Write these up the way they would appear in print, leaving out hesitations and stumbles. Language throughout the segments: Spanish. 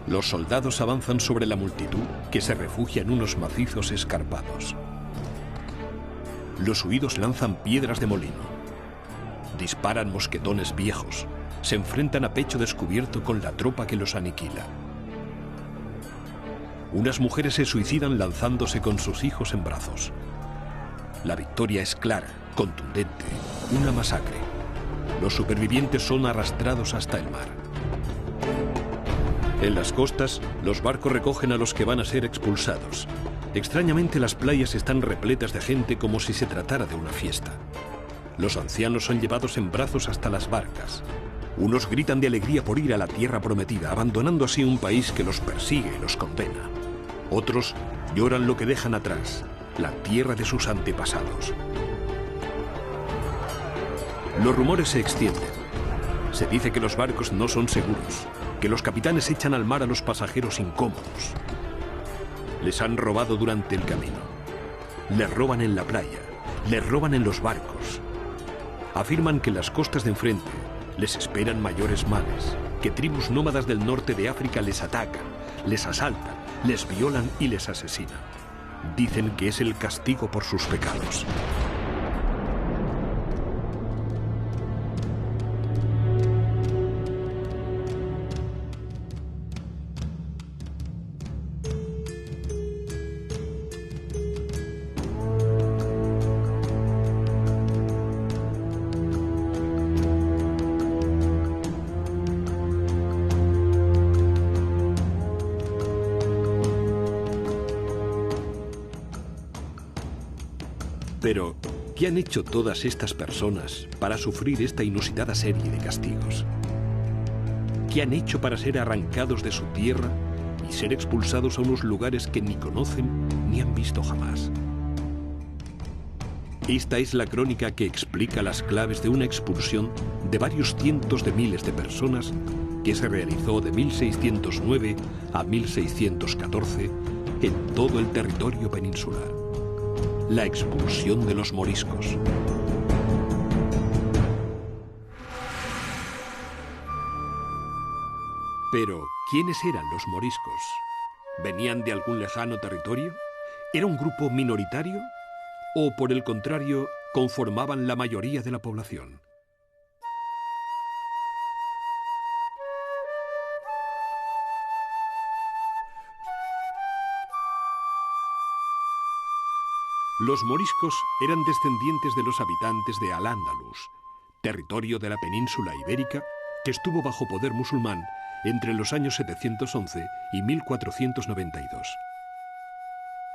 Los soldados avanzan sobre la multitud que se refugia en unos macizos escarpados. Los huidos lanzan piedras de molino. Disparan mosquetones viejos. Se enfrentan a pecho descubierto con la tropa que los aniquila. Unas mujeres se suicidan lanzándose con sus hijos en brazos. La victoria es clara, contundente, una masacre. Los supervivientes son arrastrados hasta el mar. En las costas, los barcos recogen a los que van a ser expulsados. Extrañamente, las playas están repletas de gente como si se tratara de una fiesta. Los ancianos son llevados en brazos hasta las barcas. Unos gritan de alegría por ir a la tierra prometida, abandonando así un país que los persigue y los condena. Otros lloran lo que dejan atrás, la tierra de sus antepasados. Los rumores se extienden. Se dice que los barcos no son seguros, que los capitanes echan al mar a los pasajeros incómodos. Les han robado durante el camino. Les roban en la playa, les roban en los barcos. Afirman que en las costas de enfrente les esperan mayores males, que tribus nómadas del norte de África les atacan, les asaltan, les violan y les asesinan. Dicen que es el castigo por sus pecados. Pero, ¿qué han hecho todas estas personas para sufrir esta inusitada serie de castigos? ¿Qué han hecho para ser arrancados de su tierra y ser expulsados a unos lugares que ni conocen ni han visto jamás? Esta es la crónica que explica las claves de una expulsión de varios cientos de miles de personas que se realizó de 1609 a 1614 en todo el territorio peninsular. La expulsión de los moriscos. Pero, ¿quiénes eran los moriscos? ¿Venían de algún lejano territorio? ¿Era un grupo minoritario? ¿O, por el contrario, conformaban la mayoría de la población? Los moriscos eran descendientes de los habitantes de Al-Ándalus, territorio de la península ibérica que estuvo bajo poder musulmán entre los años 711 y 1492.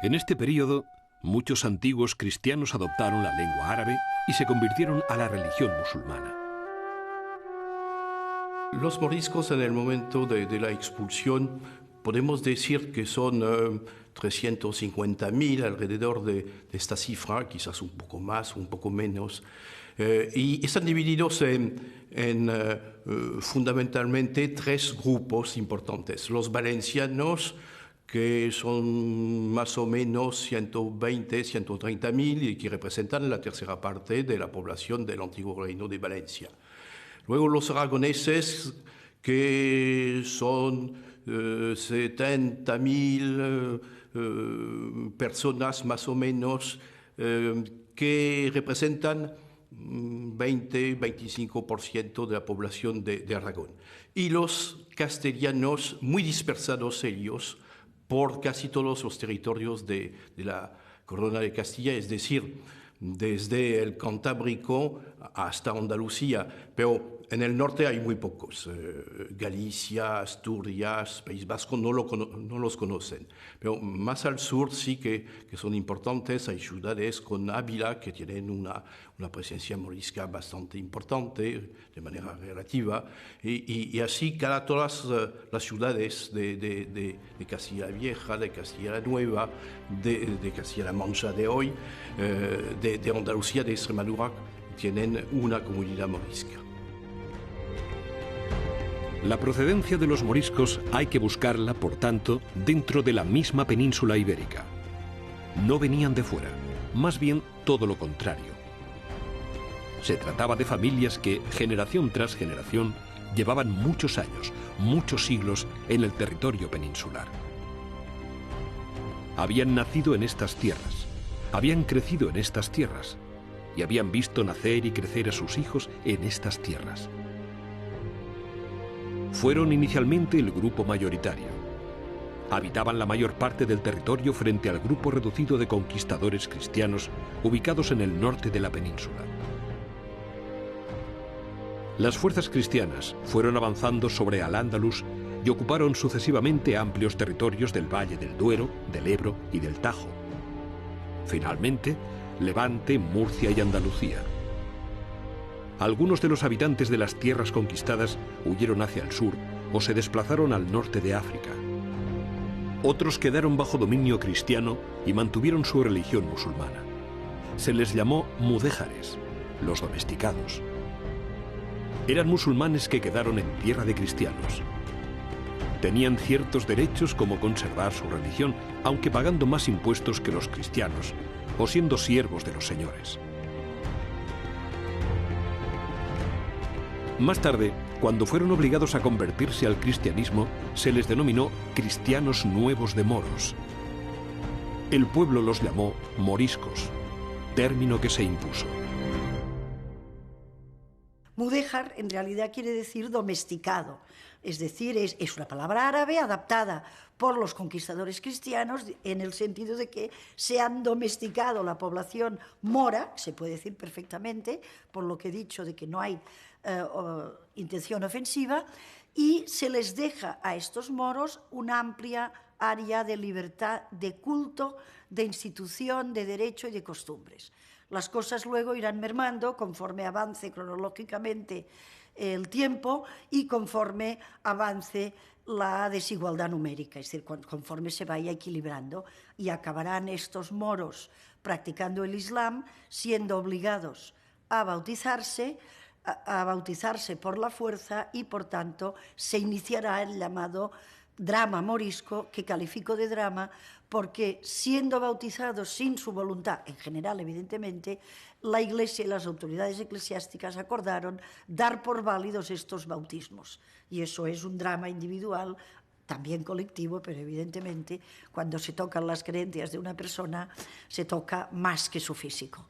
En este período, muchos antiguos cristianos adoptaron la lengua árabe y se convirtieron a la religión musulmana. Los moriscos en el momento de la expulsión podemos decir que son 350.000 alrededor de esta cifra, quizás un poco más, un poco menos, y están divididos en fundamentalmente tres grupos importantes. Los valencianos, que son más o menos 120.000-130.000 y que representan la tercera parte de la población del antiguo reino de Valencia. Luego los aragoneses, que son 70.000 personas más o menos, que representan 20-25% de la población de Aragón. Y los castellanos, muy dispersados ellos, por casi todos los territorios de la Corona de Castilla, es decir, desde el Cantábrico hasta Andalucía, pero en el norte hay muy pocos. Galicia, Asturias, País Vasco no los conocen, pero más al sur sí que son importantes. Hay ciudades con Ávila que tienen una presencia morisca bastante importante de manera relativa, y así todas las ciudades de Castilla la Vieja, de Castilla la Nueva, de Castilla la Mancha de hoy, de Andalucía, de Extremadura, tienen una comunidad morisca. La procedencia de los moriscos hay que buscarla, por tanto, dentro de la misma península ibérica. No venían de fuera, más bien todo lo contrario. Se trataba de familias que, generación tras generación, llevaban muchos años, muchos siglos en el territorio peninsular. Habían nacido en estas tierras, habían crecido en estas tierras y habían visto nacer y crecer a sus hijos en estas tierras. Fueron inicialmente el grupo mayoritario. Habitaban la mayor parte del territorio frente al grupo reducido de conquistadores cristianos ubicados en el norte de la península. Las fuerzas cristianas fueron avanzando sobre Al-Ándalus y ocuparon sucesivamente amplios territorios del Valle del Duero, del Ebro y del Tajo. Finalmente, Levante, Murcia y Andalucía. Algunos de los habitantes de las tierras conquistadas huyeron hacia el sur o se desplazaron al norte de África. Otros quedaron bajo dominio cristiano y mantuvieron su religión musulmana. Se les llamó mudéjares, los domesticados. Eran musulmanes que quedaron en tierra de cristianos. Tenían ciertos derechos como conservar su religión, aunque pagando más impuestos que los cristianos, o siendo siervos de los señores. Más tarde, cuando fueron obligados a convertirse al cristianismo, se les denominó cristianos nuevos de moros. El pueblo los llamó moriscos, término que se impuso. Mudéjar en realidad quiere decir domesticado, es decir, es una palabra árabe adaptada por los conquistadores cristianos en el sentido de que se han domesticado la población mora, se puede decir perfectamente, por lo que he dicho de que no hay intención ofensiva, y se les deja a estos moros una amplia área de libertad de culto, de institución, de derecho y de costumbres. Las cosas luego irán mermando conforme avance cronológicamente el tiempo y conforme avance la desigualdad numérica, es decir, conforme se vaya equilibrando, y acabarán estos moros practicando el Islam siendo obligados a bautizarse por la fuerza, y por tanto se iniciará el llamado drama morisco, que califico de drama porque, siendo bautizados sin su voluntad, en general evidentemente, la Iglesia y las autoridades eclesiásticas acordaron dar por válidos estos bautismos, y eso es un drama individual, también colectivo, pero evidentemente cuando se tocan las creencias de una persona se toca más que su físico.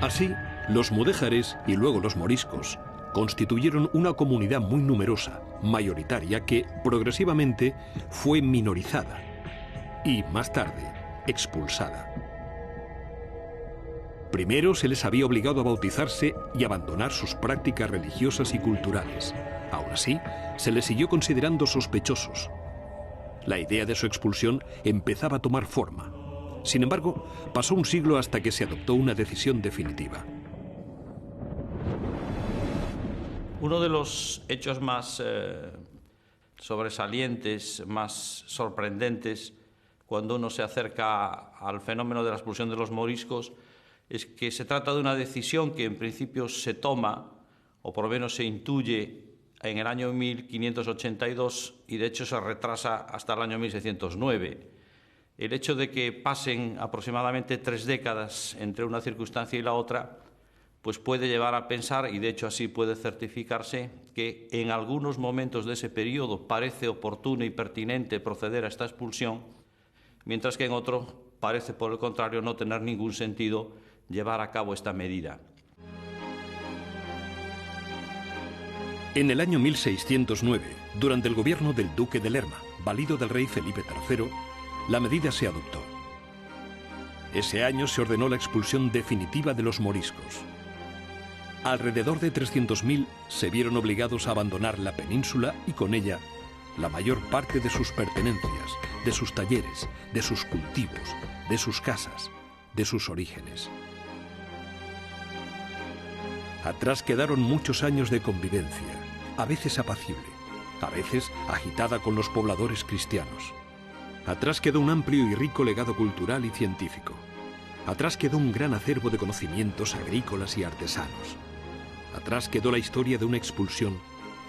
Así, los mudéjares y luego los moriscos constituyeron una comunidad muy numerosa, mayoritaria, que progresivamente fue minorizada y, más tarde, expulsada. Primero se les había obligado a bautizarse y abandonar sus prácticas religiosas y culturales. Aún así, se les siguió considerando sospechosos. La idea de su expulsión empezaba a tomar forma. Sin embargo, pasó un siglo hasta que se adoptó una decisión definitiva. Uno de los hechos más sobresalientes, más sorprendentes, cuando uno se acerca al fenómeno de la expulsión de los moriscos, es que se trata de una decisión que en principio se toma, o por lo menos se intuye, en el año 1582, y de hecho se retrasa hasta el año 1609. El hecho de que pasen aproximadamente 3 décadas entre una circunstancia y la otra, pues puede llevar a pensar, y de hecho así puede certificarse, que en algunos momentos de ese periodo parece oportuno y pertinente proceder a esta expulsión, mientras que en otro parece, por el contrario, no tener ningún sentido llevar a cabo esta medida. En el año 1609, durante el gobierno del duque de Lerma, valido del rey Felipe III, la medida se adoptó. Ese año se ordenó la expulsión definitiva de los moriscos. Alrededor de 300.000 se vieron obligados a abandonar la península y con ella la mayor parte de sus pertenencias, de sus talleres, de sus cultivos, de sus casas, de sus orígenes. Atrás quedaron muchos años de convivencia, a veces apacible, a veces agitada con los pobladores cristianos. Atrás quedó un amplio y rico legado cultural y científico. Atrás quedó un gran acervo de conocimientos agrícolas y artesanos. Atrás quedó la historia de una expulsión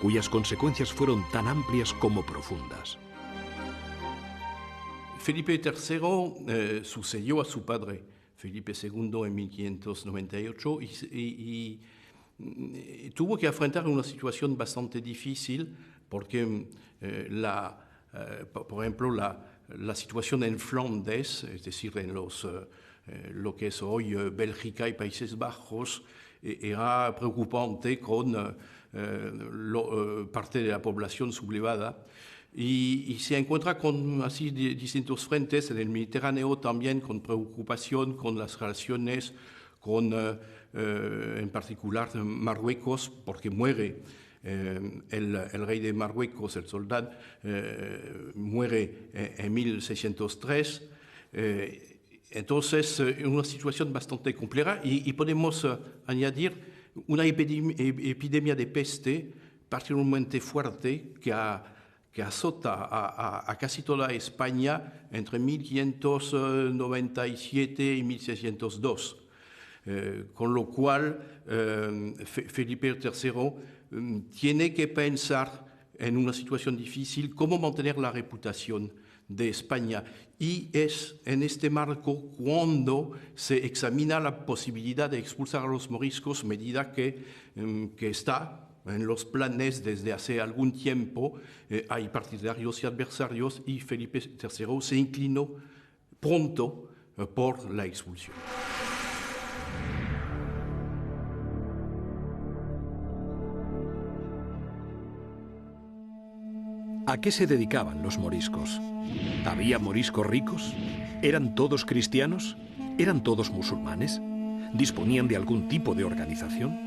cuyas consecuencias fueron tan amplias como profundas. Felipe III sucedió a su padre, Felipe II, en 1598 y tuvo que afrontar una situación bastante difícil porque, por ejemplo, la situación en Flandes, es decir, en lo que es hoy Bélgica y Países Bajos, era preocupante con parte de la población sublevada. Y se encuentra con así distintos frentes en el Mediterráneo también, con preocupación con las relaciones con, en particular, Marruecos, porque muere el rey de Marruecos, el soldado, muere en 1603. Entonces, una situación bastante compleja y podemos añadir una epidemia de peste particularmente fuerte que azota a casi toda España entre 1597 y 1602. Con lo cual, Felipe III tiene que pensar en una situación difícil cómo mantener la reputación de España. Y es en este marco cuando se examina la posibilidad de expulsar a los moriscos, medida que está en los planes desde hace algún tiempo. Hay partidarios y adversarios y Felipe III se inclinó pronto por la expulsión. ¿A qué se dedicaban los moriscos? ¿Había moriscos ricos? ¿Eran todos cristianos? ¿Eran todos musulmanes? ¿Disponían de algún tipo de organización?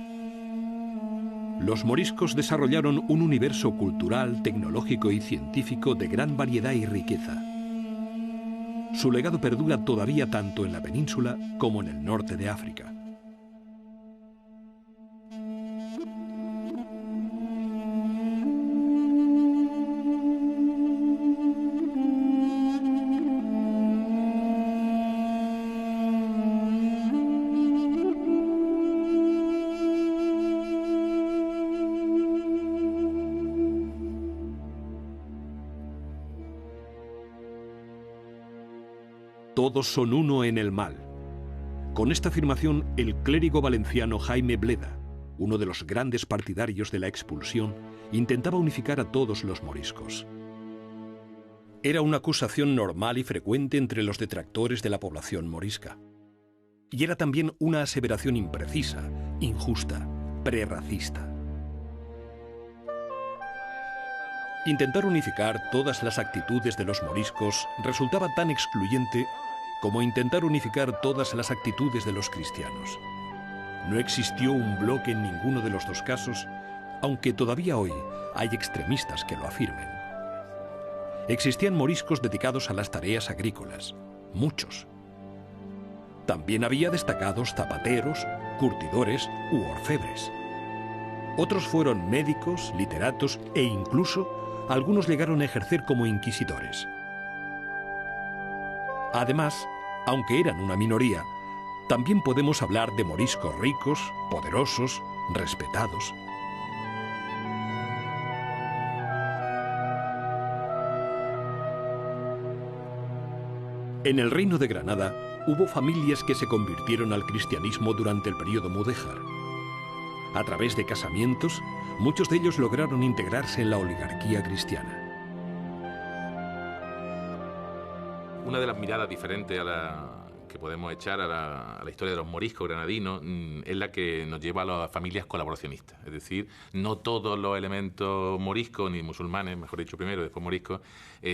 Los moriscos desarrollaron un universo cultural, tecnológico y científico de gran variedad y riqueza. Su legado perdura todavía tanto en la península como en el norte de África. Todos son uno en el mal. Con esta afirmación, el clérigo valenciano Jaime Bleda, uno de los grandes partidarios de la expulsión, intentaba unificar a todos los moriscos. Era una acusación normal y frecuente entre los detractores de la población morisca. Y era también una aseveración imprecisa, injusta, prerracista. Intentar unificar todas las actitudes de los moriscos resultaba tan excluyente como intentar unificar todas las actitudes de los cristianos. No existió un bloque en ninguno de los dos casos, aunque todavía hoy hay extremistas que lo afirmen. Existían moriscos dedicados a las tareas agrícolas, muchos. También había destacados zapateros, curtidores u orfebres. Otros fueron médicos, literatos e incluso algunos llegaron a ejercer como inquisidores. Además, aunque eran una minoría, también podemos hablar de moriscos ricos, poderosos, respetados. En el Reino de Granada hubo familias que se convirtieron al cristianismo durante el período mudéjar. A través de casamientos, muchos de ellos lograron integrarse en la oligarquía cristiana. Una de las miradas diferentes que podemos echar a la historia de los moriscos granadinos es la que nos lleva a las familias colaboracionistas. Es decir, no todos los elementos moriscos, ni musulmanes, mejor dicho primero, después moriscos,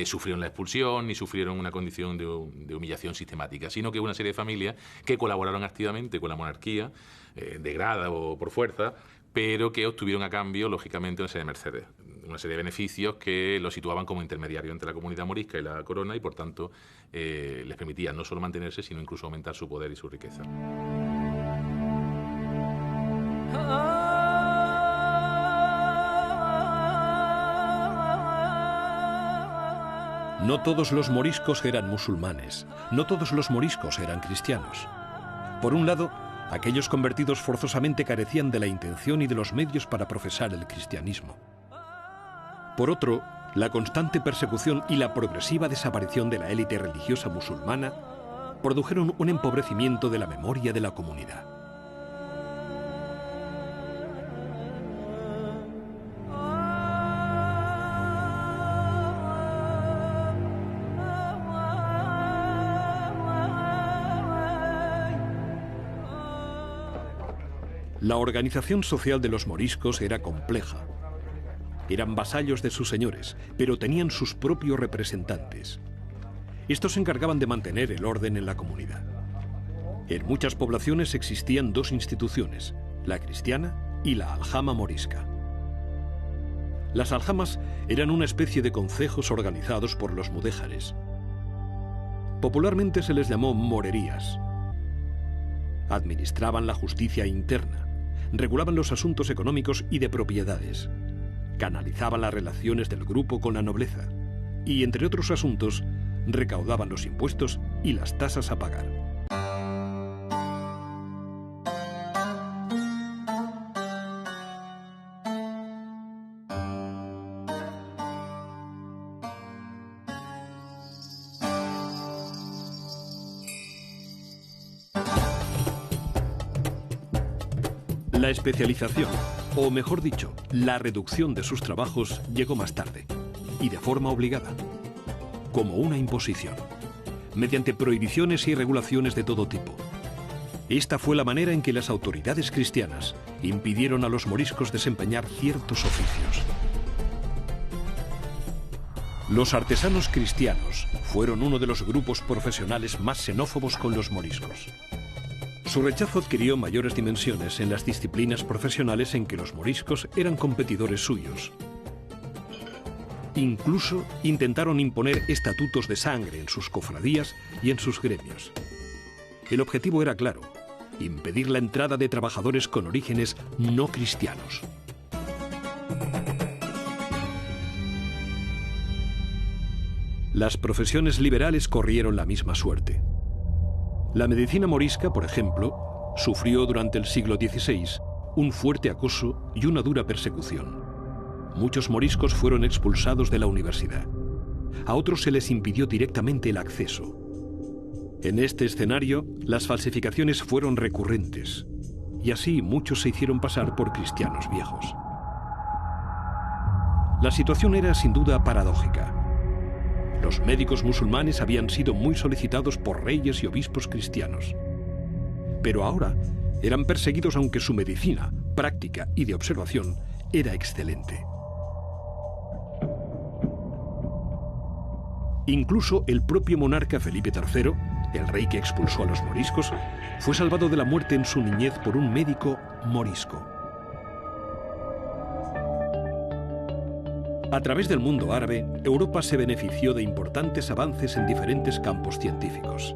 sufrieron la expulsión ni sufrieron una condición de humillación sistemática, sino que hubo una serie de familias que colaboraron activamente con la monarquía, de grada o por fuerza, pero que obtuvieron a cambio, lógicamente, una serie de mercedes, una serie de beneficios que los situaban como intermediarios entre la comunidad morisca y la corona y, por tanto, les permitían no solo mantenerse, sino incluso aumentar su poder y su riqueza. No todos los moriscos eran musulmanes, no todos los moriscos eran cristianos. Por un lado, aquellos convertidos forzosamente carecían de la intención y de los medios para profesar el cristianismo. Por otro, La constante persecución y la progresiva desaparición de la élite religiosa musulmana produjeron un empobrecimiento de la memoria de la comunidad. La organización social de los moriscos era compleja. Eran vasallos de sus señores, pero tenían sus propios representantes. Estos se encargaban de mantener el orden en la comunidad. En muchas poblaciones existían dos instituciones, la cristiana y la aljama morisca. Las aljamas eran una especie de concejos organizados por los mudéjares. Popularmente se les llamó morerías. Administraban la justicia interna, regulaban los asuntos económicos y de propiedades, canalizaban las relaciones del grupo con la nobleza y, entre otros asuntos, recaudaban los impuestos y las tasas a pagar. La especialización, o mejor dicho, la reducción de sus trabajos llegó más tarde, y de forma obligada, como una imposición, mediante prohibiciones y regulaciones de todo tipo. Esta fue la manera en que las autoridades cristianas impidieron a los moriscos desempeñar ciertos oficios. Los artesanos cristianos fueron uno de los grupos profesionales más xenófobos con los moriscos. Su rechazo adquirió mayores dimensiones en las disciplinas profesionales en que los moriscos eran competidores suyos. Incluso intentaron imponer estatutos de sangre en sus cofradías y en sus gremios. El objetivo era claro: impedir la entrada de trabajadores con orígenes no cristianos. Las profesiones liberales corrieron la misma suerte. La medicina morisca, por ejemplo, sufrió durante el siglo XVI un fuerte acoso y una dura persecución. Muchos moriscos fueron expulsados de la universidad. A otros se les impidió directamente el acceso. En este escenario, las falsificaciones fueron recurrentes, y así muchos se hicieron pasar por cristianos viejos. La situación era sin duda paradójica. Los médicos musulmanes habían sido muy solicitados por reyes y obispos cristianos. Pero ahora eran perseguidos aunque su medicina, práctica y de observación era excelente. Incluso el propio monarca Felipe III, el rey que expulsó a los moriscos, fue salvado de la muerte en su niñez por un médico morisco. A través del mundo árabe, Europa se benefició de importantes avances en diferentes campos científicos.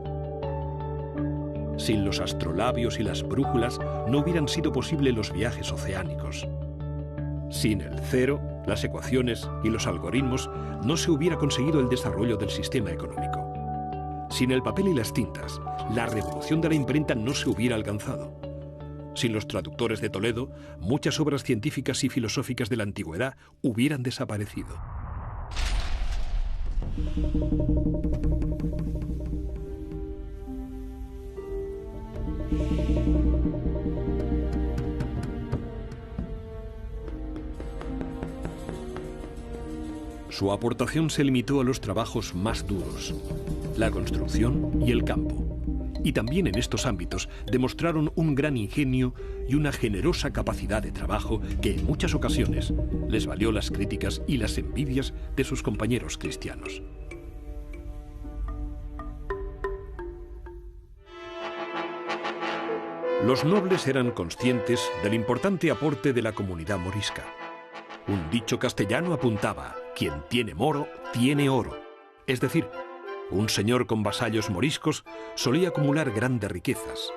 Sin los astrolabios y las brújulas no hubieran sido posibles los viajes oceánicos. Sin el cero, las ecuaciones y los algoritmos no se hubiera conseguido el desarrollo del sistema económico. Sin el papel y las tintas, la revolución de la imprenta no se hubiera alcanzado. Sin los traductores de Toledo, muchas obras científicas y filosóficas de la antigüedad hubieran desaparecido. Su aportación se limitó a los trabajos más duros, la construcción y el campo. Y también en estos ámbitos demostraron un gran ingenio y una generosa capacidad de trabajo que en muchas ocasiones les valió las críticas y las envidias de sus compañeros cristianos. Los nobles eran conscientes del importante aporte de la comunidad morisca. Un dicho castellano apuntaba: quien tiene moro, tiene oro. Es decir, un señor con vasallos moriscos solía acumular grandes riquezas.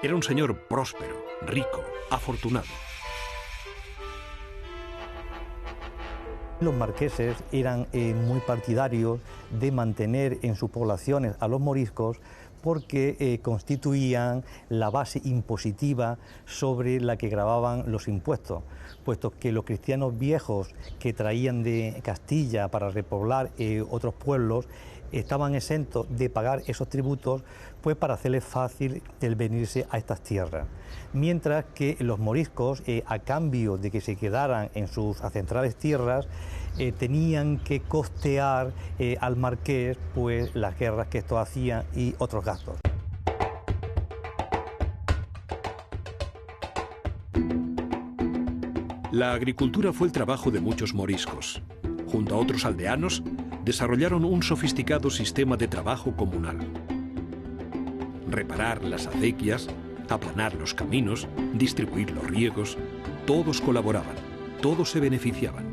Era un señor próspero, rico, afortunado. Los marqueses eran muy partidarios de mantener en sus poblaciones a los moriscos porque constituían la base impositiva sobre la que gravaban los impuestos, puesto que los cristianos viejos que traían de Castilla para repoblar otros pueblos estaban exentos de pagar esos tributos, pues para hacerles fácil el venirse a estas tierras. Mientras que los moriscos, a cambio de que se quedaran en sus ancestrales tierras, tenían que costear al marqués pues las guerras que estos hacían y otros gastos. La agricultura fue el trabajo de muchos moriscos. Junto a otros aldeanos, desarrollaron un sofisticado sistema de trabajo comunal. Reparar las acequias, aplanar los caminos, distribuir los riegos, todos colaboraban, todos se beneficiaban.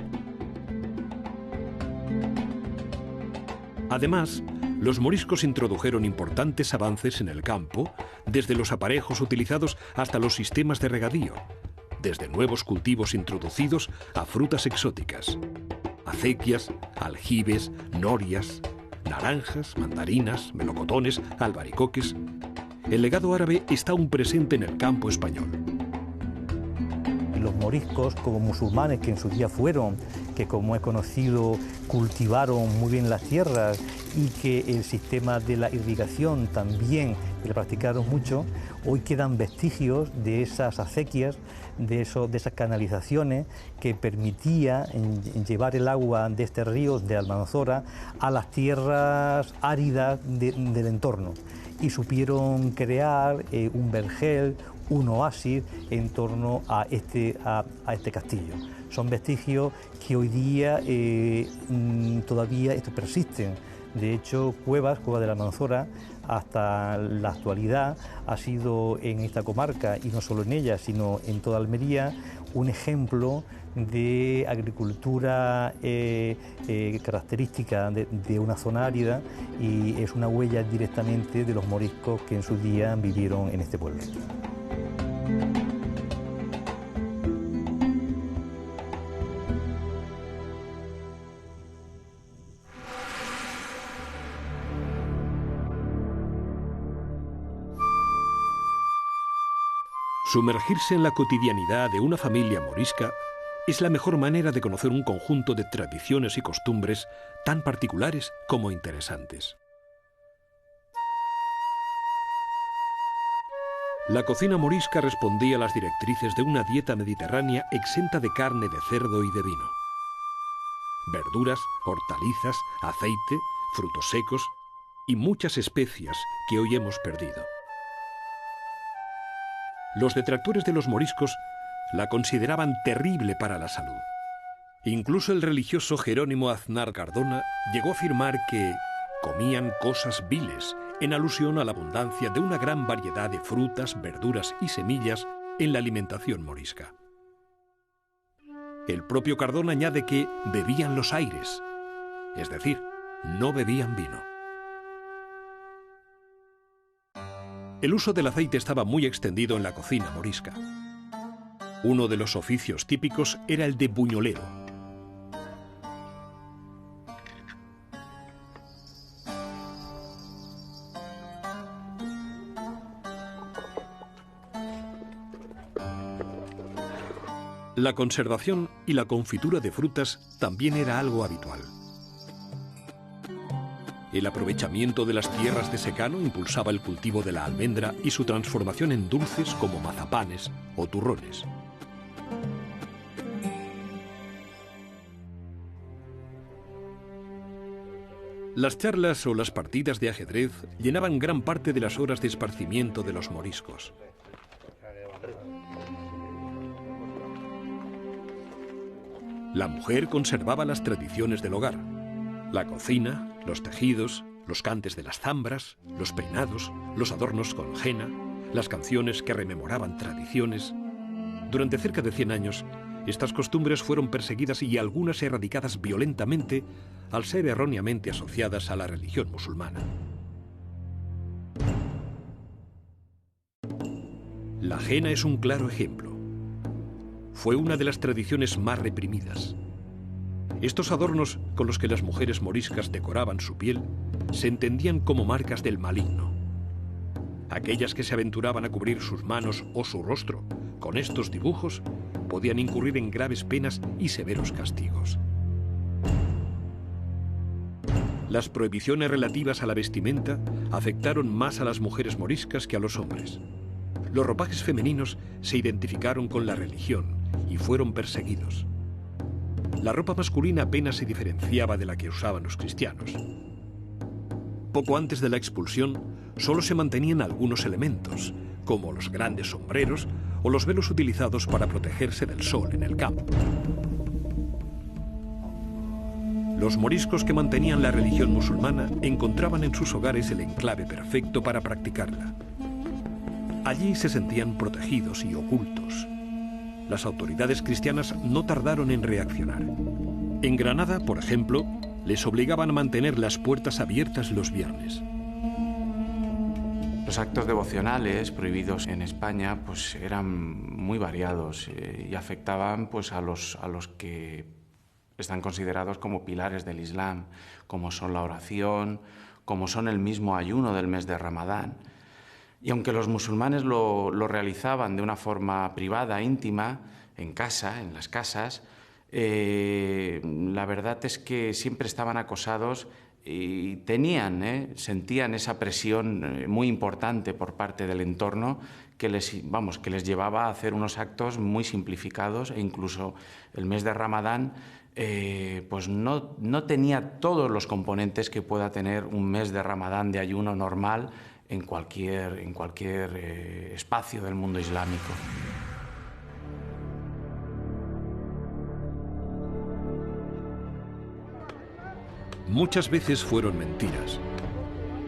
Además, los moriscos introdujeron importantes avances en el campo, desde los aparejos utilizados hasta los sistemas de regadío, desde nuevos cultivos introducidos a frutas exóticas. Acequias, aljibes, norias, naranjas, mandarinas, melocotones, albaricoques. El legado árabe está aún presente en el campo español. Los moriscos, como musulmanes que en su día fueron, que como es conocido cultivaron muy bien las tierras y que el sistema de la irrigación también le practicaron mucho, hoy quedan vestigios de esas acequias, de esas canalizaciones que permitía llevar el agua de este río de Almanzora a las tierras áridas del entorno, y supieron crear un vergel, un oasis en torno a este castillo. Son vestigios que hoy día todavía persisten. De hecho, Cueva de la Almanzora, hasta la actualidad, ha sido en esta comarca, y no solo en ella, sino en toda Almería, un ejemplo de agricultura característica de una zona árida, y es una huella directamente de los moriscos que en su día vivieron en este pueblo. Sumergirse en la cotidianidad de una familia morisca es la mejor manera de conocer un conjunto de tradiciones y costumbres tan particulares como interesantes. La cocina morisca respondía a las directrices de una dieta mediterránea exenta de carne de cerdo y de vino. Verduras, hortalizas, aceite, frutos secos y muchas especias que hoy hemos perdido. Los detractores de los moriscos la consideraban terrible para la salud. Incluso el religioso Jerónimo Aznar Cardona llegó a afirmar que comían cosas viles, en alusión a la abundancia de una gran variedad de frutas, verduras y semillas en la alimentación morisca. El propio Cardona añade que bebían los aires, es decir, no bebían vino. El uso del aceite estaba muy extendido en la cocina morisca. Uno de los oficios típicos era el de buñolero. La conservación y la confitura de frutas también era algo habitual. El aprovechamiento de las tierras de secano impulsaba el cultivo de la almendra y su transformación en dulces como mazapanes o turrones. Las charlas o las partidas de ajedrez llenaban gran parte de las horas de esparcimiento de los moriscos. La mujer conservaba las tradiciones del hogar: la cocina, los tejidos, los cantes de las zambras, los peinados, los adornos con henna, las canciones que rememoraban tradiciones. Durante cerca de 100 años, estas costumbres fueron perseguidas y algunas erradicadas violentamente al ser erróneamente asociadas a la religión musulmana. La henna es un claro ejemplo. Fue una de las tradiciones más reprimidas. Estos adornos con los que las mujeres moriscas decoraban su piel se entendían como marcas del maligno. Aquellas que se aventuraban a cubrir sus manos o su rostro con estos dibujos podían incurrir en graves penas y severos castigos. Las prohibiciones relativas a la vestimenta afectaron más a las mujeres moriscas que a los hombres. Los ropajes femeninos se identificaron con la religión y fueron perseguidos. La ropa masculina apenas se diferenciaba de la que usaban los cristianos. Poco antes de la expulsión, solo se mantenían algunos elementos, como los grandes sombreros o los velos utilizados para protegerse del sol en el campo. Los moriscos que mantenían la religión musulmana encontraban en sus hogares el enclave perfecto para practicarla. Allí se sentían protegidos y ocultos. Las autoridades cristianas no tardaron en reaccionar. En Granada, por ejemplo, les obligaban a mantener las puertas abiertas los viernes. Los actos devocionales prohibidos en España pues, eran muy variados y afectaban pues, a los que están considerados como pilares del Islam, como son la oración, como son el mismo ayuno del mes de Ramadán. Y aunque los musulmanes lo realizaban de una forma privada, íntima, en casa, en las casas, la verdad es que siempre estaban acosados y sentían esa presión muy importante por parte del entorno que les llevaba a hacer unos actos muy simplificados, e incluso el mes de Ramadán pues no tenía todos los componentes que pueda tener un mes de Ramadán de ayuno normal en cualquier espacio del mundo islámico. Muchas veces fueron mentiras.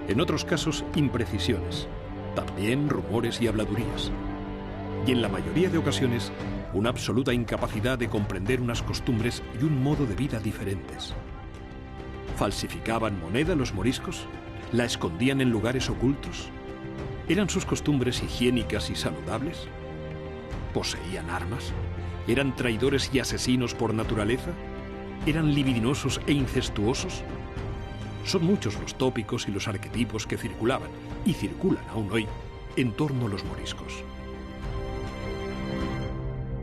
En otros casos, imprecisiones. También rumores y habladurías. Y en la mayoría de ocasiones, una absoluta incapacidad de comprender unas costumbres y un modo de vida diferentes. ¿Falsificaban moneda los moriscos? ¿La escondían en lugares ocultos? ¿Eran sus costumbres higiénicas y saludables? ¿Poseían armas? ¿Eran traidores y asesinos por naturaleza? ¿Eran libidinosos e incestuosos? Son muchos los tópicos y los arquetipos que circulaban, y circulan aún hoy, en torno a los moriscos.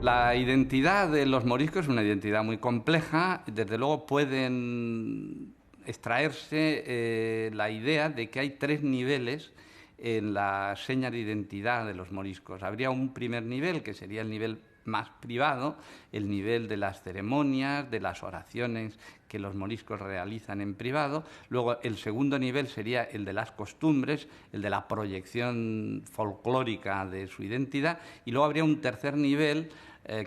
La identidad de los moriscos es una identidad muy compleja. Desde luego pueden extraerse la idea de que hay tres niveles en la seña de identidad de los moriscos. Habría un primer nivel, que sería el nivel más privado, el nivel de las ceremonias, de las oraciones que los moriscos realizan en privado. Luego el segundo nivel sería el de las costumbres, el de la proyección folclórica de su identidad, y luego habría un tercer nivel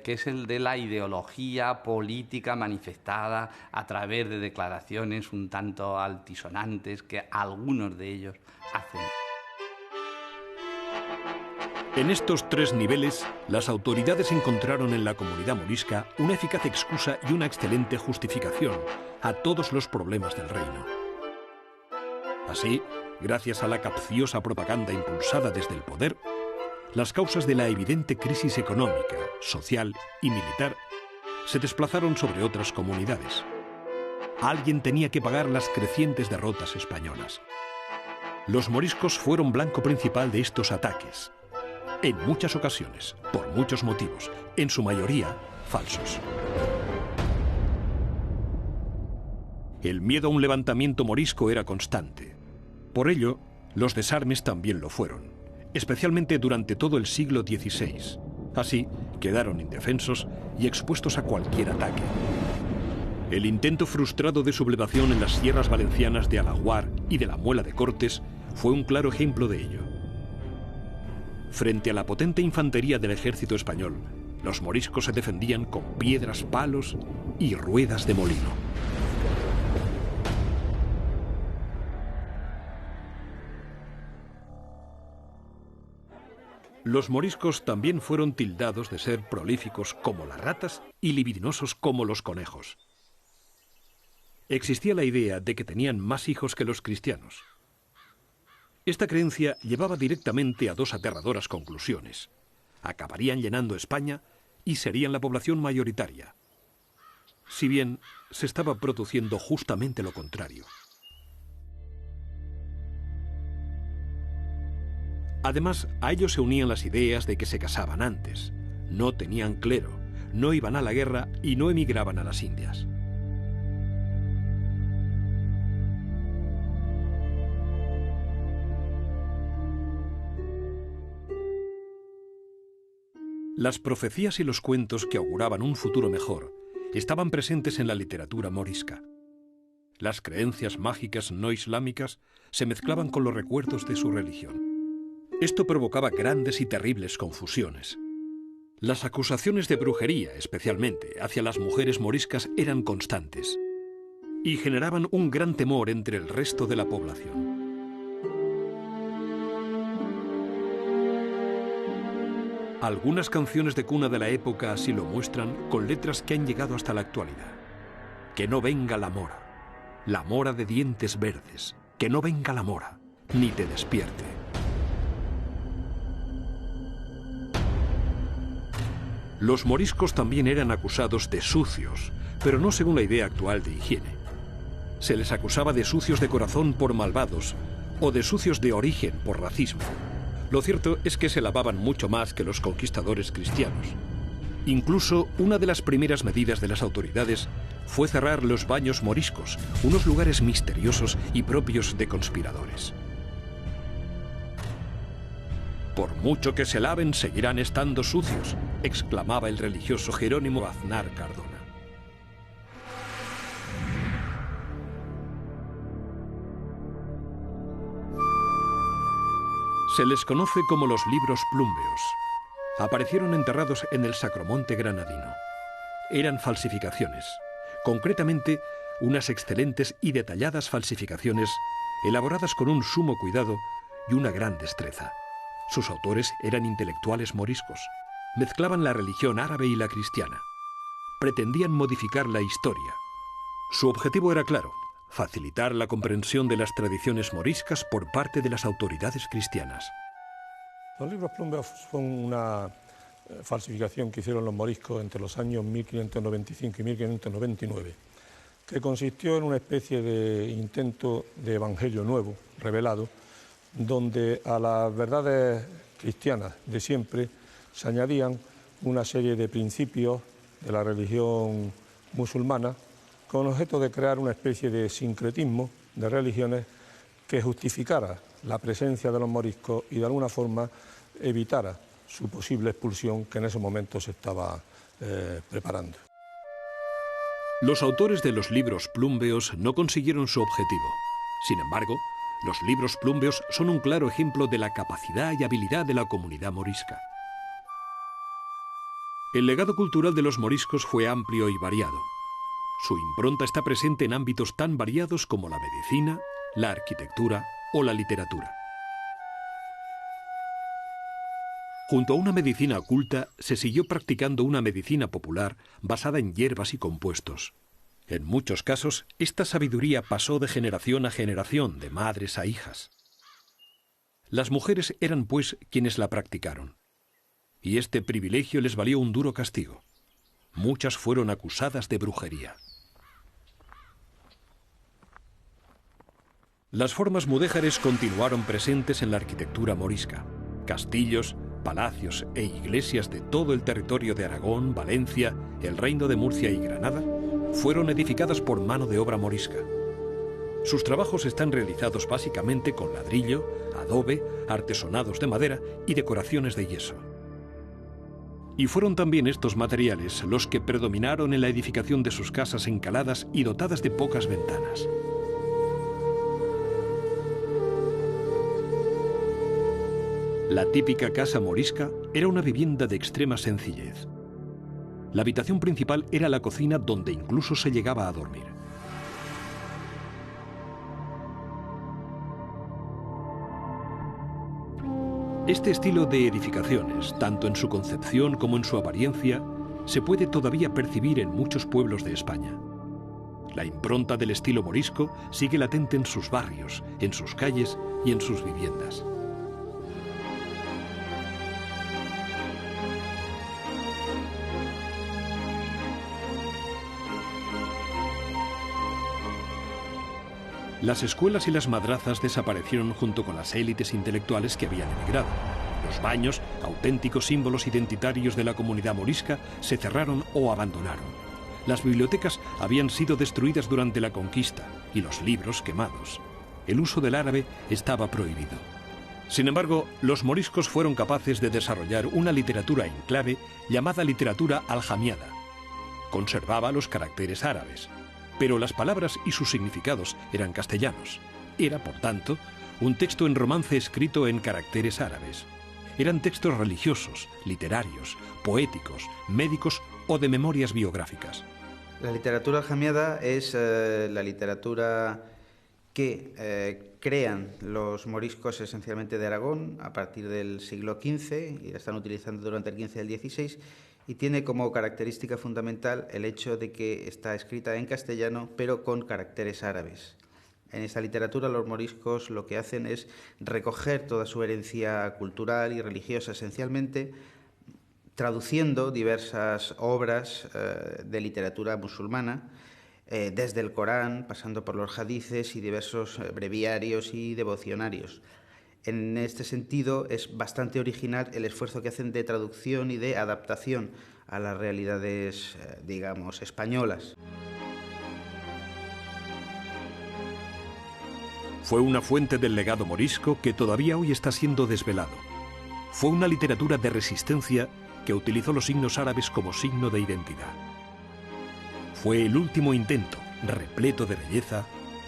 que es el de la ideología política manifestada a través de declaraciones un tanto altisonantes que algunos de ellos hacen. En estos tres niveles, las autoridades encontraron en la comunidad morisca una eficaz excusa y una excelente justificación a todos los problemas del reino. Así, gracias a la capciosa propaganda impulsada desde el poder, las causas de la evidente crisis económica, social y militar se desplazaron sobre otras comunidades. Alguien tenía que pagar las crecientes derrotas españolas. Los moriscos fueron blanco principal de estos ataques. En muchas ocasiones, por muchos motivos, en su mayoría falsos. El miedo a un levantamiento morisco era constante. Por ello, los desarmes también lo fueron, especialmente durante todo el siglo XVI. Así, quedaron indefensos y expuestos a cualquier ataque. El intento frustrado de sublevación en las sierras valencianas de Alaguar y de la Muela de Cortes fue un claro ejemplo de ello. Frente a la potente infantería del ejército español, los moriscos se defendían con piedras, palos y ruedas de molino. Los moriscos también fueron tildados de ser prolíficos como las ratas y libidinosos como los conejos. Existía la idea de que tenían más hijos que los cristianos. Esta creencia llevaba directamente a dos aterradoras conclusiones. Acabarían llenando España y serían la población mayoritaria. Si bien se estaba produciendo justamente lo contrario. Además, a ello se unían las ideas de que se casaban antes, no tenían clero, no iban a la guerra y no emigraban a las Indias. Las profecías y los cuentos que auguraban un futuro mejor estaban presentes en la literatura morisca. Las creencias mágicas no islámicas se mezclaban con los recuerdos de su religión. Esto provocaba grandes y terribles confusiones. Las acusaciones de brujería, especialmente hacia las mujeres moriscas, eran constantes y generaban un gran temor entre el resto de la población. Algunas canciones de cuna de la época así lo muestran, con letras que han llegado hasta la actualidad. Que no venga la mora de dientes verdes, que no venga la mora, ni te despierte. Los moriscos también eran acusados de sucios, pero no según la idea actual de higiene. Se les acusaba de sucios de corazón por malvados, o de sucios de origen por racismo. Lo cierto es que se lavaban mucho más que los conquistadores cristianos. Incluso una de las primeras medidas de las autoridades fue cerrar los baños moriscos, unos lugares misteriosos y propios de conspiradores. Por mucho que se laven, seguirán estando sucios, exclamaba el religioso Jerónimo Aznar Cardona. Se les conoce como los libros plúmbeos. Aparecieron enterrados en el Sacromonte granadino. Eran falsificaciones, concretamente unas excelentes y detalladas falsificaciones elaboradas con un sumo cuidado y una gran destreza. Sus autores eran intelectuales moriscos. Mezclaban la religión árabe y la cristiana. Pretendían modificar la historia. Su objetivo era claro: facilitar la comprensión de las tradiciones moriscas por parte de las autoridades cristianas. Los libros plúmbeos fueron una falsificación que hicieron los moriscos entre los años 1595 y 1599, que consistió en una especie de intento de evangelio nuevo, revelado, donde a las verdades cristianas de siempre se añadían una serie de principios de la religión musulmana con objeto de crear una especie de sincretismo de religiones que justificara la presencia de los moriscos y de alguna forma evitara su posible expulsión que en ese momento se estaba preparando. Los autores de los libros plúmbeos no consiguieron su objetivo. Sin embargo, los libros plúmbeos son un claro ejemplo de la capacidad y habilidad de la comunidad morisca. El legado cultural de los moriscos fue amplio y variado. Su impronta está presente en ámbitos tan variados como la medicina, la arquitectura o la literatura. Junto a una medicina oculta, se siguió practicando una medicina popular basada en hierbas y compuestos. En muchos casos, esta sabiduría pasó de generación a generación, de madres a hijas. Las mujeres eran, pues, quienes la practicaron. Y este privilegio les valió un duro castigo. Muchas fueron acusadas de brujería. Las formas mudéjares continuaron presentes en la arquitectura morisca. Castillos, palacios e iglesias de todo el territorio de Aragón, Valencia, el Reino de Murcia y Granada fueron edificadas por mano de obra morisca. Sus trabajos están realizados básicamente con ladrillo, adobe, artesonados de madera y decoraciones de yeso. Y fueron también estos materiales los que predominaron en la edificación de sus casas encaladas y dotadas de pocas ventanas. La típica casa morisca era una vivienda de extrema sencillez. La habitación principal era la cocina, donde incluso se llegaba a dormir. Este estilo de edificaciones, tanto en su concepción como en su apariencia, se puede todavía percibir en muchos pueblos de España. La impronta del estilo morisco sigue latente en sus barrios, en sus calles y en sus viviendas. Las escuelas y las madrazas desaparecieron junto con las élites intelectuales que habían emigrado. Los baños, auténticos símbolos identitarios de la comunidad morisca, se cerraron o abandonaron. Las bibliotecas habían sido destruidas durante la conquista y los libros quemados. El uso del árabe estaba prohibido. Sin embargo, los moriscos fueron capaces de desarrollar una literatura en clave llamada literatura aljamiada. Conservaba los caracteres árabes, pero las palabras y sus significados eran castellanos. Era, por tanto, un texto en romance escrito en caracteres árabes. Eran textos religiosos, literarios, poéticos, médicos o de memorias biográficas. La literatura aljamiada es la literatura que crean los moriscos esencialmente de Aragón a partir del siglo XV y la están utilizando durante el XV y el XVI, y tiene como característica fundamental el hecho de que está escrita en castellano pero con caracteres árabes. En esta literatura los moriscos lo que hacen es recoger toda su herencia cultural y religiosa esencialmente, traduciendo diversas obras de literatura musulmana, desde el Corán, pasando por los hadices y diversos breviarios y devocionarios. En este sentido, es bastante original el esfuerzo que hacen de traducción y de adaptación a las realidades, digamos, españolas. Fue una fuente del legado morisco que todavía hoy está siendo desvelado. Fue una literatura de resistencia que utilizó los signos árabes como signo de identidad. Fue el último intento, repleto de belleza,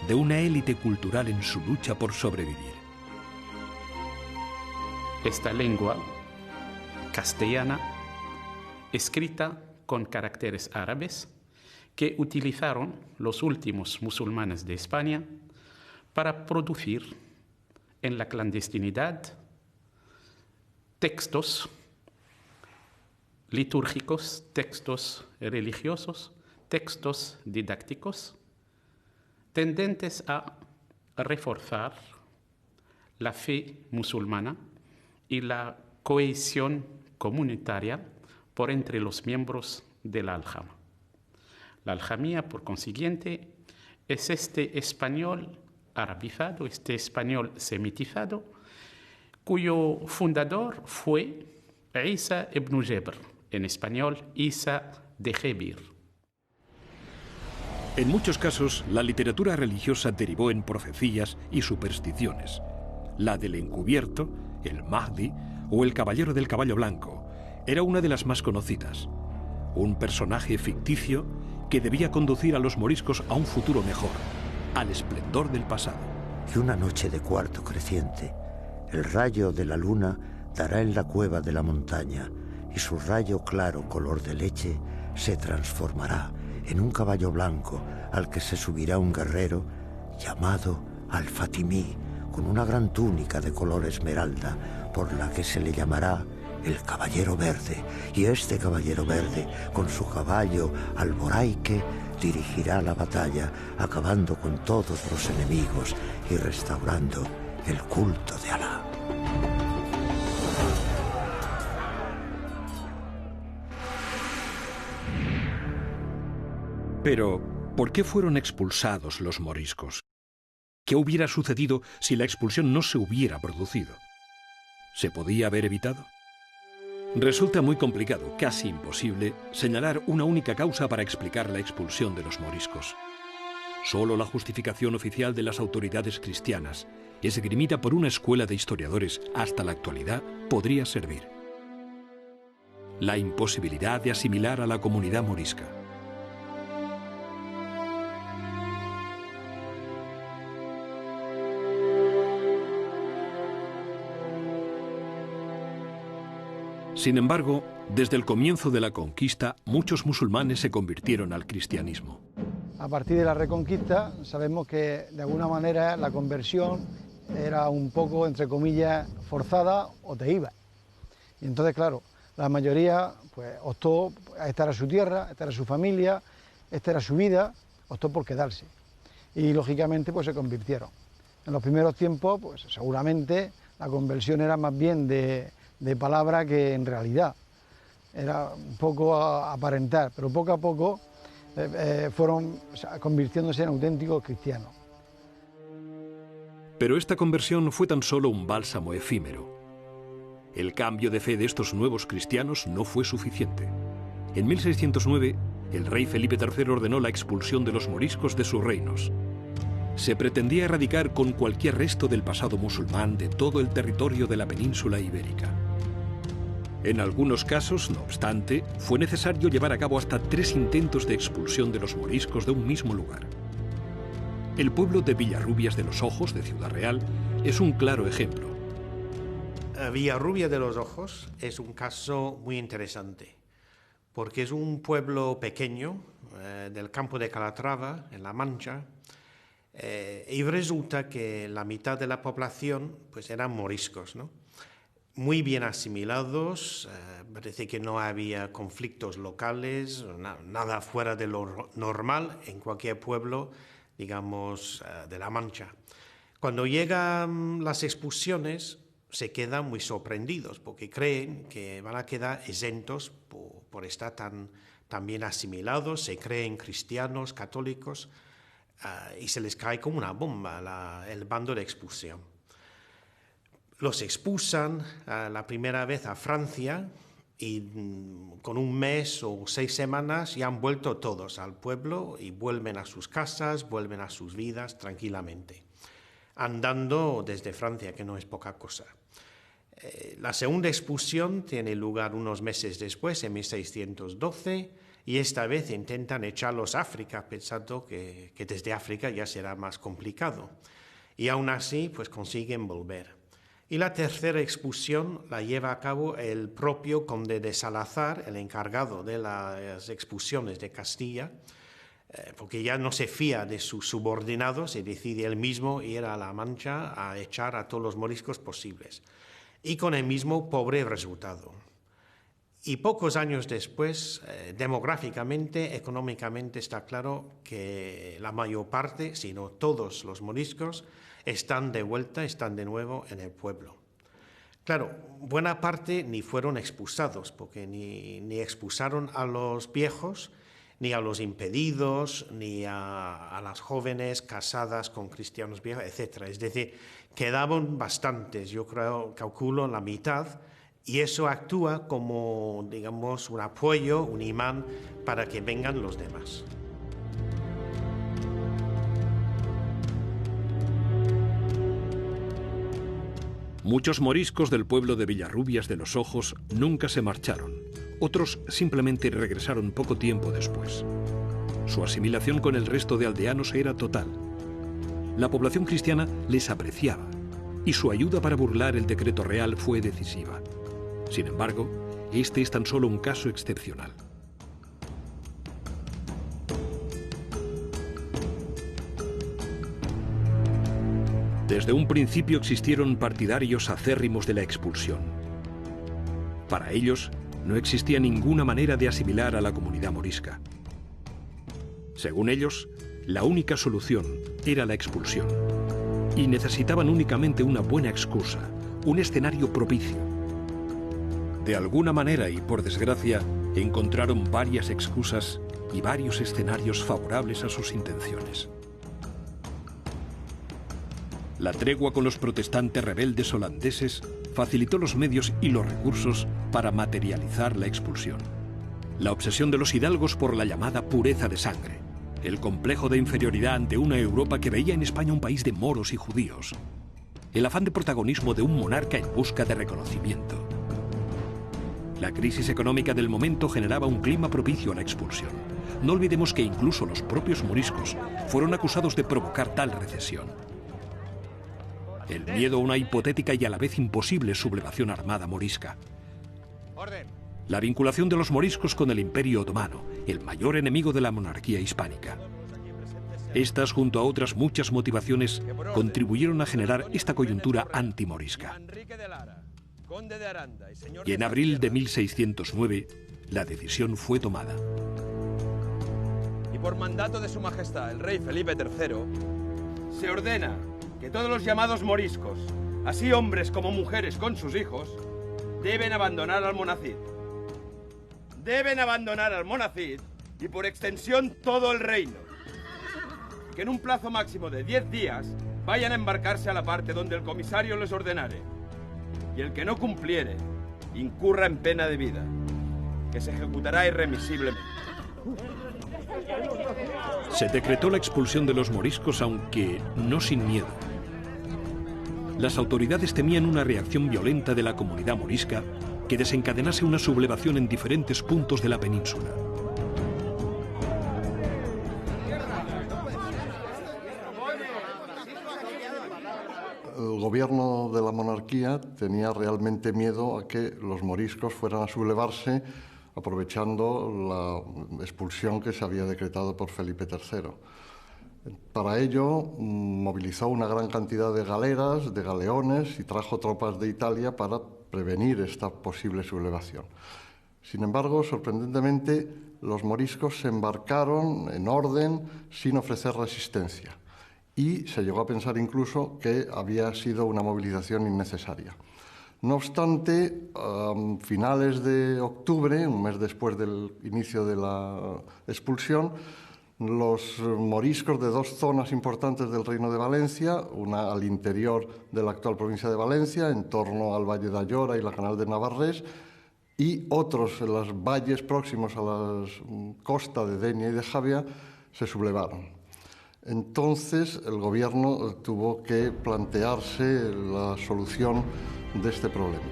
de una élite cultural en su lucha por sobrevivir. Esta lengua castellana, escrita con caracteres árabes, que utilizaron los últimos musulmanes de España para producir en la clandestinidad textos litúrgicos, textos religiosos, textos didácticos, tendentes a reforzar la fe musulmana y la cohesión comunitaria por entre los miembros de la aljama. La aljamía, por consiguiente, es este español arabizado, este español semitizado, cuyo fundador fue Isa ibn Jebr, en español Isa de Jebir. En muchos casos, la literatura religiosa derivó en profecías y supersticiones. La del encubierto, el Mahdi o el caballero del caballo blanco era una de las más conocidas. Un personaje ficticio que debía conducir a los moriscos a un futuro mejor, al esplendor del pasado. Y una noche de cuarto creciente, el rayo de la luna dará en la cueva de la montaña y su rayo claro color de leche se transformará en un caballo blanco al que se subirá un guerrero llamado Al-Fatimí, con una gran túnica de color esmeralda, por la que se le llamará el Caballero Verde, y este Caballero Verde, con su caballo Alboraique, dirigirá la batalla, acabando con todos los enemigos y restaurando el culto de Alá. Pero, ¿por qué fueron expulsados los moriscos? ¿Qué hubiera sucedido si la expulsión no se hubiera producido? ¿Se podía haber evitado? Resulta muy complicado, casi imposible, señalar una única causa para explicar la expulsión de los moriscos. Solo la justificación oficial de las autoridades cristianas, esgrimida por una escuela de historiadores hasta la actualidad, podría servir. La imposibilidad de asimilar a la comunidad morisca. Sin embargo, desde el comienzo de la conquista, muchos musulmanes se convirtieron al cristianismo. A partir de la Reconquista sabemos que de alguna manera la conversión era un poco, entre comillas, forzada o te iba. Y entonces, claro, la mayoría pues, optó, esta era su tierra, esta era su familia, esta era su vida, optó por quedarse. Y lógicamente pues se convirtieron. En los primeros tiempos, pues seguramente la conversión era más bien de palabra que en realidad. Era un poco aparentar, pero poco a poco fueron convirtiéndose en auténticos cristianos. Pero esta conversión fue tan solo un bálsamo efímero. El cambio de fe de estos nuevos cristianos no fue suficiente. En 1609, el rey Felipe III ordenó la expulsión de los moriscos de sus reinos. Se pretendía erradicar con cualquier resto del pasado musulmán de todo el territorio de la península ibérica. En algunos casos, no obstante, fue necesario llevar a cabo hasta 3 intentos de expulsión de los moriscos de un mismo lugar. El pueblo de Villarrubias de los Ojos, de Ciudad Real, es un claro ejemplo. Villarrubias de los Ojos es un caso muy interesante, porque es un pueblo pequeño del campo de Calatrava, en La Mancha, y resulta que la mitad de la población pues, eran moriscos, ¿no? Muy bien asimilados, parece que no había conflictos locales, nada fuera de lo normal en cualquier pueblo, digamos, de La Mancha. Cuando llegan las expulsiones, se quedan muy sorprendidos porque creen que van a quedar exentos por estar tan bien asimilados, se creen cristianos, católicos, y se les cae como una bomba el bando de expulsión. Los expulsan la primera vez a Francia y con un mes o 6 semanas ya han vuelto todos al pueblo y vuelven a sus casas, vuelven a sus vidas tranquilamente, andando desde Francia, que no es poca cosa. La segunda expulsión tiene lugar unos meses después, en 1612, y esta vez intentan echarlos a África, pensando que desde África ya será más complicado. Y aún así, pues consiguen volver. Y la tercera expulsión la lleva a cabo el propio conde de Salazar, el encargado de las expulsiones de Castilla, porque ya no se fía de sus subordinados y decide él mismo ir a La Mancha a echar a todos los moriscos posibles. Y con el mismo pobre resultado. Y pocos años después, demográficamente, económicamente, está claro que la mayor parte, si no todos los moriscos, están de vuelta, están de nuevo en el pueblo. Claro, buena parte ni fueron expulsados, porque ni expulsaron a los viejos, ni a los impedidos, ni a las jóvenes casadas con cristianos viejos, etc. Es decir, quedaban bastantes, yo calculo la mitad, y eso actúa como, digamos, un apoyo, un imán para que vengan los demás. Muchos moriscos del pueblo de Villarrubias de los Ojos nunca se marcharon. Otros simplemente regresaron poco tiempo después. Su asimilación con el resto de aldeanos era total. La población cristiana les apreciaba y su ayuda para burlar el decreto real fue decisiva. Sin embargo, este es tan solo un caso excepcional. Desde un principio existieron partidarios acérrimos de la expulsión. Para ellos, no existía ninguna manera de asimilar a la comunidad morisca. Según ellos, la única solución era la expulsión. Y necesitaban únicamente una buena excusa, un escenario propicio. De alguna manera y por desgracia, encontraron varias excusas y varios escenarios favorables a sus intenciones. La tregua con los protestantes rebeldes holandeses facilitó los medios y los recursos para materializar la expulsión. La obsesión de los hidalgos por la llamada pureza de sangre, el complejo de inferioridad ante una Europa que veía en España un país de moros y judíos, el afán de protagonismo de un monarca en busca de reconocimiento. La crisis económica del momento generaba un clima propicio a la expulsión. No olvidemos que incluso los propios moriscos fueron acusados de provocar tal recesión. El miedo a una hipotética y a la vez imposible sublevación armada morisca. La vinculación de los moriscos con el Imperio Otomano, el mayor enemigo de la monarquía hispánica. Estas, junto a otras muchas motivaciones, contribuyeron a generar esta coyuntura antimorisca. Y en abril de 1609, la decisión fue tomada. Y por mandato de Su Majestad el Rey Felipe III, se ordena que todos los llamados moriscos, así hombres como mujeres con sus hijos, deben abandonar Almonacid. Deben abandonar Almonacid y por extensión todo el reino. Que en un plazo máximo de 10 días vayan a embarcarse a la parte donde el comisario les ordenare, y el que no cumpliere, incurra en pena de vida, que se ejecutará irremisiblemente. Se decretó la expulsión de los moriscos, aunque no sin miedo. Las autoridades temían una reacción violenta de la comunidad morisca que desencadenase una sublevación en diferentes puntos de la península. El gobierno de la monarquía tenía realmente miedo a que los moriscos fueran a sublevarse aprovechando la expulsión que se había decretado por Felipe III. Para ello movilizó una gran cantidad de galeras, de galeones y trajo tropas de Italia para prevenir esta posible sublevación. Sin embargo, sorprendentemente, los moriscos se embarcaron en orden sin ofrecer resistencia y se llegó a pensar incluso que había sido una movilización innecesaria. No obstante, a finales de octubre, un mes después del inicio de la expulsión, los moriscos de dos zonas importantes del Reino de Valencia, una al interior de la actual provincia de Valencia, en torno al Valle de Ayora y la Canal de Navarrés, y otros en los valles próximos a la costa de Denia y de Javia, se sublevaron. Entonces el gobierno tuvo que plantearse la solución de este problema.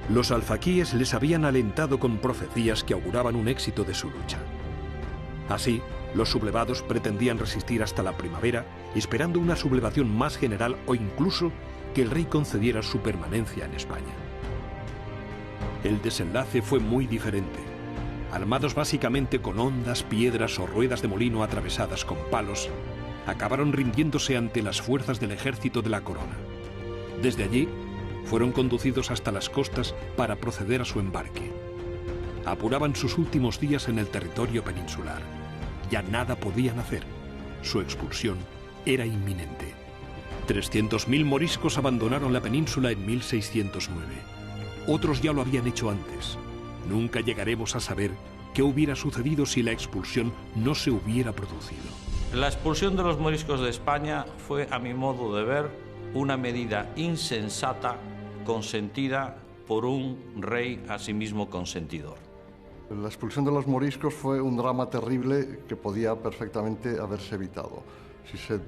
Los alfaquíes les habían alentado con profecías que auguraban un éxito de su lucha. Así, los sublevados pretendían resistir hasta la primavera, esperando una sublevación más general o incluso que el rey concediera su permanencia en España. El desenlace fue muy diferente. Armados básicamente con hondas, piedras o ruedas de molino atravesadas con palos, acabaron rindiéndose ante las fuerzas del ejército de la corona. Desde allí, fueron conducidos hasta las costas para proceder a su embarque. Apuraban sus últimos días en el territorio peninsular. Ya nada podían hacer. Su expulsión era inminente. 300.000 moriscos abandonaron la península en 1609. Otros ya lo habían hecho antes. Nunca llegaremos a saber qué hubiera sucedido si la expulsión no se hubiera producido. La expulsión de los moriscos de España fue, a mi modo de ver, una medida insensata consentida por un rey asimismo consentidor. La expulsión de los moriscos fue un drama terrible que podía perfectamente haberse evitado. Si se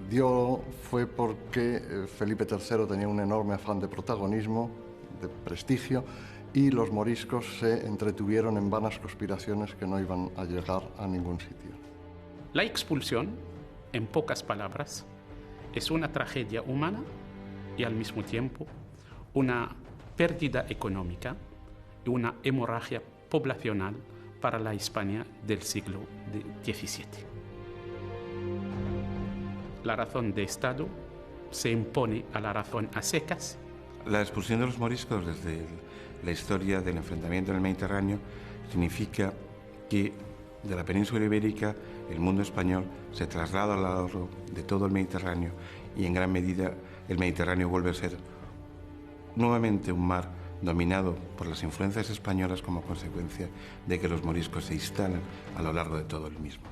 dio fue porque Felipe III tenía un enorme afán de protagonismo, de prestigio, y los moriscos se entretuvieron en vanas conspiraciones que no iban a llegar a ningún sitio. La expulsión, en pocas palabras, es una tragedia humana y al mismo tiempo una pérdida económica y una hemorragia poblacional para la España del siglo XVII. La razón de Estado se impone a la razón a secas. La expulsión de los moriscos desde la historia del enfrentamiento en el Mediterráneo significa que de la península ibérica el mundo español se traslada a lo largo de todo el Mediterráneo y en gran medida el Mediterráneo vuelve a ser nuevamente un mar dominado por las influencias españolas como consecuencia de que los moriscos se instalan a lo largo de todo el mismo.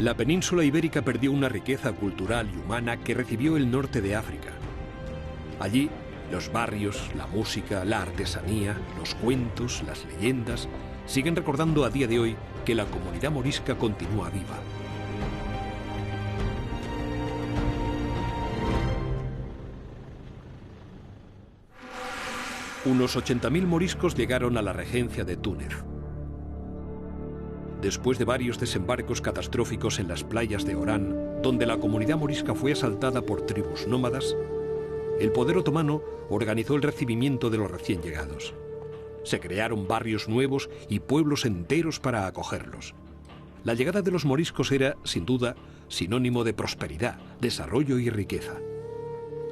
La península ibérica perdió una riqueza cultural y humana que recibió el norte de África. Allí, los barrios, la música, la artesanía, los cuentos, las leyendas, siguen recordando a día de hoy que la comunidad morisca continúa viva. Unos 80.000 moriscos llegaron a la regencia de Túnez. Después de varios desembarcos catastróficos en las playas de Orán, donde la comunidad morisca fue asaltada por tribus nómadas, el poder otomano organizó el recibimiento de los recién llegados. Se crearon barrios nuevos y pueblos enteros para acogerlos. La llegada de los moriscos era, sin duda, sinónimo de prosperidad, desarrollo y riqueza.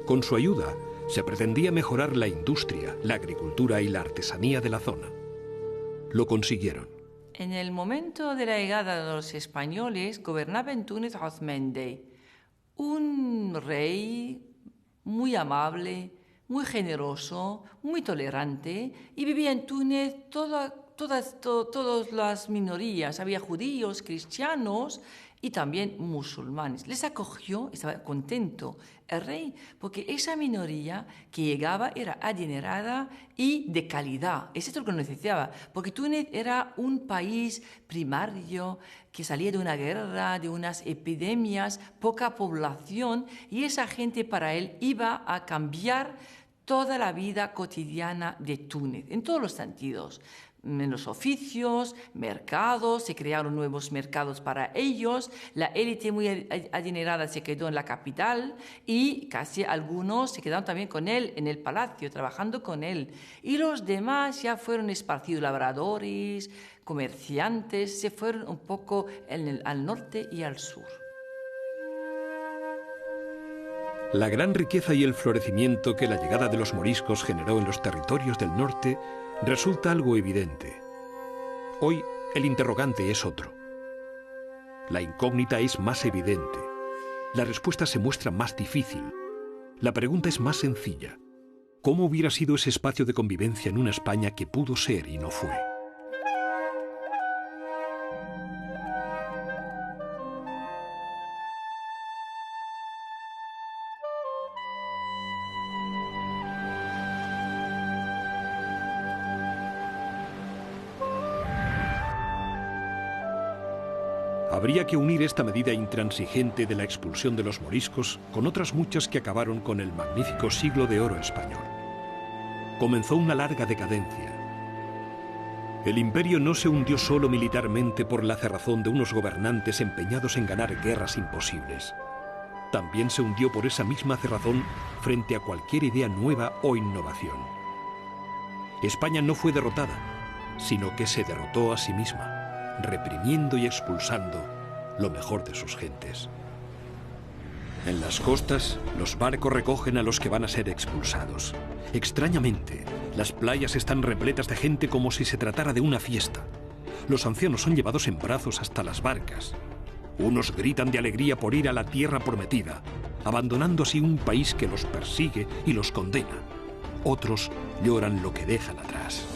Con su ayuda, se pretendía mejorar la industria, la agricultura y la artesanía de la zona. Lo consiguieron. En el momento de la llegada de los españoles, gobernaba en Túnez Othman Bey, un rey muy amable, muy generoso, muy tolerante, y vivía en Túnez toda todas las minorías, había judíos, cristianos y también musulmanes. Les acogió, estaba contento el rey, porque esa minoría que llegaba era adinerada y de calidad. Eso es lo que necesitaba, porque Túnez era un país primario que salía de una guerra, de unas epidemias, poca población, y esa gente para él iba a cambiar toda la vida cotidiana de Túnez, en todos los sentidos. En los oficios, mercados, se crearon nuevos mercados para ellos, la élite muy adinerada se quedó en la capital y casi algunos se quedaron también con él en el palacio, trabajando con él. Y los demás ya fueron esparcidos, labradores, comerciantes, se fueron un poco al norte y al sur. La gran riqueza y el florecimiento que la llegada de los moriscos generó en los territorios del norte resulta algo evidente. Hoy el interrogante es otro. La incógnita es más evidente. La respuesta se muestra más difícil. La pregunta es más sencilla. ¿Cómo hubiera sido ese espacio de convivencia en una España que pudo ser y no fue? Habría que unir esta medida intransigente de la expulsión de los moriscos con otras muchas que acabaron con el magnífico siglo de oro español. Comenzó una larga decadencia. El imperio no se hundió solo militarmente por la cerrazón de unos gobernantes empeñados en ganar guerras imposibles. También se hundió por esa misma cerrazón frente a cualquier idea nueva o innovación. España no fue derrotada, sino que se derrotó a sí misma, reprimiendo y expulsando lo mejor de sus gentes. En las costas, los barcos recogen a los que van a ser expulsados. Extrañamente, las playas están repletas de gente como si se tratara de una fiesta. Los ancianos son llevados en brazos hasta las barcas. Unos gritan de alegría por ir a la tierra prometida, abandonando así un país que los persigue y los condena. Otros lloran lo que dejan atrás.